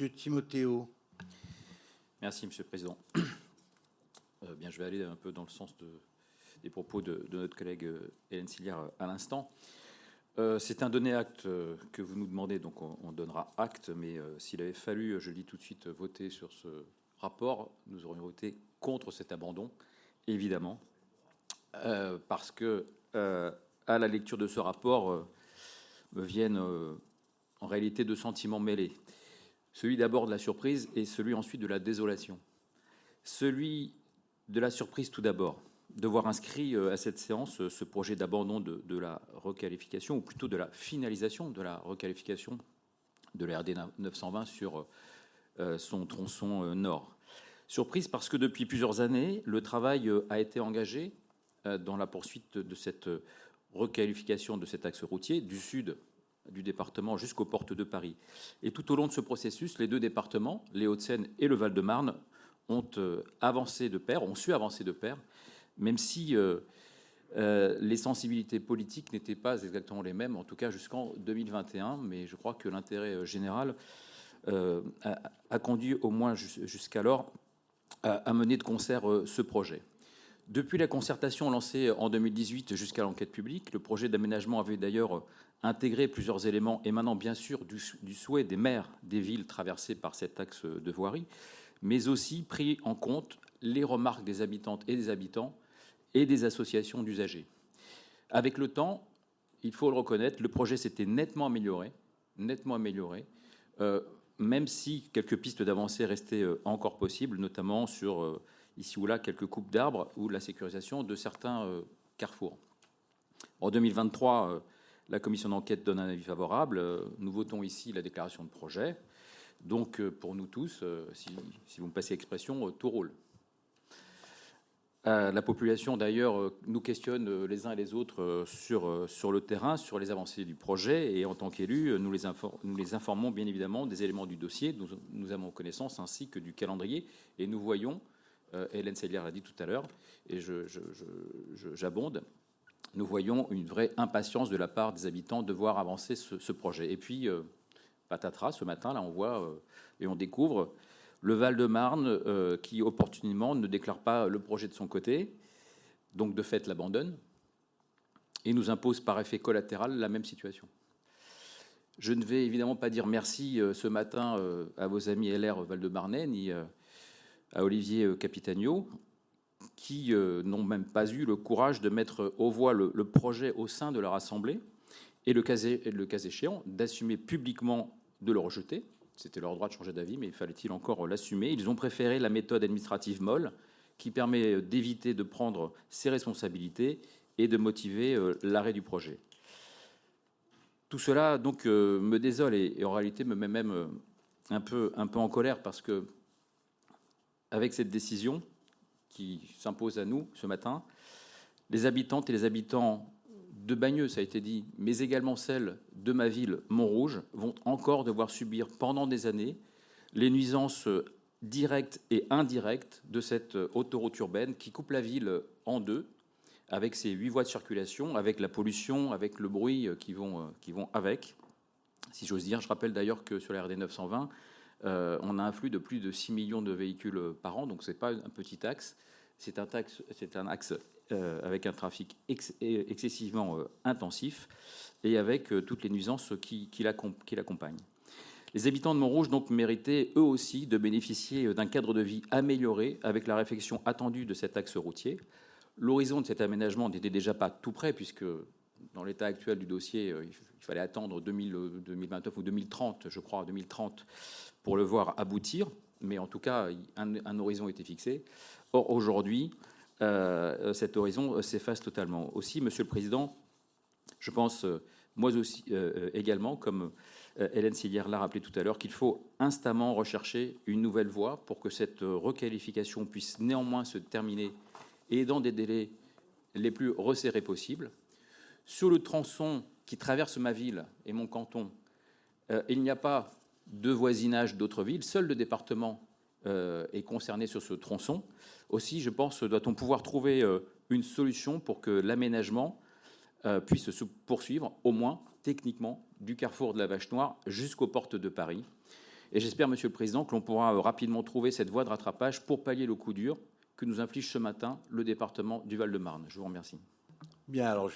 Monsieur Timotheo. Merci, Monsieur le Président. Bien, je vais aller un peu dans le sens des propos de notre collègue Hélène Siliard à l'instant. C'est un donné acte que vous nous demandez, donc on donnera acte, mais s'il avait fallu, je le dis tout de suite, voter sur ce rapport, nous aurions voté contre cet abandon, évidemment, parce que à la lecture de ce rapport me viennent en réalité deux sentiments mêlés. Celui d'abord de la surprise et celui ensuite de la désolation. Celui de la surprise tout d'abord, de voir inscrit à cette séance ce projet d'abandon de la requalification, ou plutôt de la finalisation de la requalification de la RD 920 sur son tronçon nord. Surprise parce que depuis plusieurs années, le travail a été engagé dans la poursuite de cette requalification de cet axe routier du sud du département jusqu'aux portes de Paris. Et tout au long de ce processus, les deux départements, les Hauts-de-Seine et le Val-de-Marne, ont avancé de pair, ont su avancer de pair, même si les sensibilités politiques n'étaient pas exactement les mêmes, en tout cas jusqu'en 2021, mais je crois que l'intérêt général a conduit au moins jusqu'alors à mener de concert ce projet. Depuis la concertation lancée en 2018 jusqu'à l'enquête publique, le projet d'aménagement avait d'ailleurs intégré plusieurs éléments émanant bien sûr du souhait des maires des villes traversées par cet axe de voirie, mais aussi pris en compte les remarques des habitantes et des habitants et des associations d'usagers. Avec le temps, il faut le reconnaître, le projet s'était nettement amélioré, même si quelques pistes d'avancée restaient encore possibles, notamment sur ici ou là quelques coupes d'arbres ou la sécurisation de certains carrefours. En 2023, la commission d'enquête donne un avis favorable. Nous votons ici la déclaration de projet. Donc, pour nous tous, si vous me passez l'expression, tout roule. La population, d'ailleurs, nous questionne les uns et les autres sur le terrain, sur les avancées du projet. Et en tant qu'élus, nous les informons bien évidemment des éléments du dossier. Nous avons connaissance ainsi que du calendrier. Et nous voyons, Hélène Siliard l'a dit tout à l'heure, et j'abonde, nous voyons une vraie impatience de la part des habitants de voir avancer ce projet. Et puis, patatras, ce matin, là, on voit et on découvre le Val-de-Marne qui, opportunément, ne déclare pas le projet de son côté, donc de fait l'abandonne, et nous impose par effet collatéral la même situation. Je ne vais évidemment pas dire merci ce matin à vos amis LR Val-de-Marnais, ni à Olivier Capitagno, qui n'ont même pas eu le courage de mettre aux voix le projet au sein de leur assemblée, et le cas échéant, d'assumer publiquement de le rejeter. C'était leur droit de changer d'avis, mais fallait-il encore l'assumer? Ils ont préféré la méthode administrative molle, qui permet d'éviter de prendre ses responsabilités et de motiver l'arrêt du projet. Tout cela donc me désole et en réalité me met même un peu en colère, parce que avec cette décision qui s'impose à nous ce matin, les habitantes et les habitants de Bagneux, ça a été dit, mais également celles de ma ville, Montrouge, vont encore devoir subir pendant des années les nuisances directes et indirectes de cette autoroute urbaine qui coupe la ville en deux, avec ses 8 voies de circulation, avec la pollution, avec le bruit qui vont avec, si j'ose dire. Je rappelle d'ailleurs que sur la RD 920, on a un flux de plus de 6 millions de véhicules par an, donc ce n'est pas un petit axe, c'est un axe avec un trafic excessivement intensif et avec toutes les nuisances qui l'accompagnent. Les habitants de Montrouge donc méritaient eux aussi de bénéficier d'un cadre de vie amélioré avec la réfection attendue de cet axe routier. L'horizon de cet aménagement n'était déjà pas tout près, puisque dans l'état actuel du dossier, il fallait attendre 2029 ou 2030, je crois, 2030, pour le voir aboutir. Mais en tout cas, un horizon était fixé. Or, aujourd'hui, cet horizon s'efface totalement. Aussi, Monsieur le Président, je pense, moi aussi également, comme Hélène Siliard l'a rappelé tout à l'heure, qu'il faut instamment rechercher une nouvelle voie pour que cette requalification puisse néanmoins se terminer et dans des délais les plus resserrés possibles. Sur le tronçon qui traverse ma ville et mon canton, il n'y a pas de voisinage d'autres villes. Seul le département est concerné sur ce tronçon. Aussi, je pense, doit-on pouvoir trouver une solution pour que l'aménagement puisse se poursuivre, au moins techniquement, du carrefour de la Vache Noire jusqu'aux portes de Paris. Et j'espère, Monsieur le Président, que l'on pourra rapidement trouver cette voie de rattrapage pour pallier le coup dur que nous inflige ce matin le département du Val-de-Marne. Je vous remercie. Bien, alors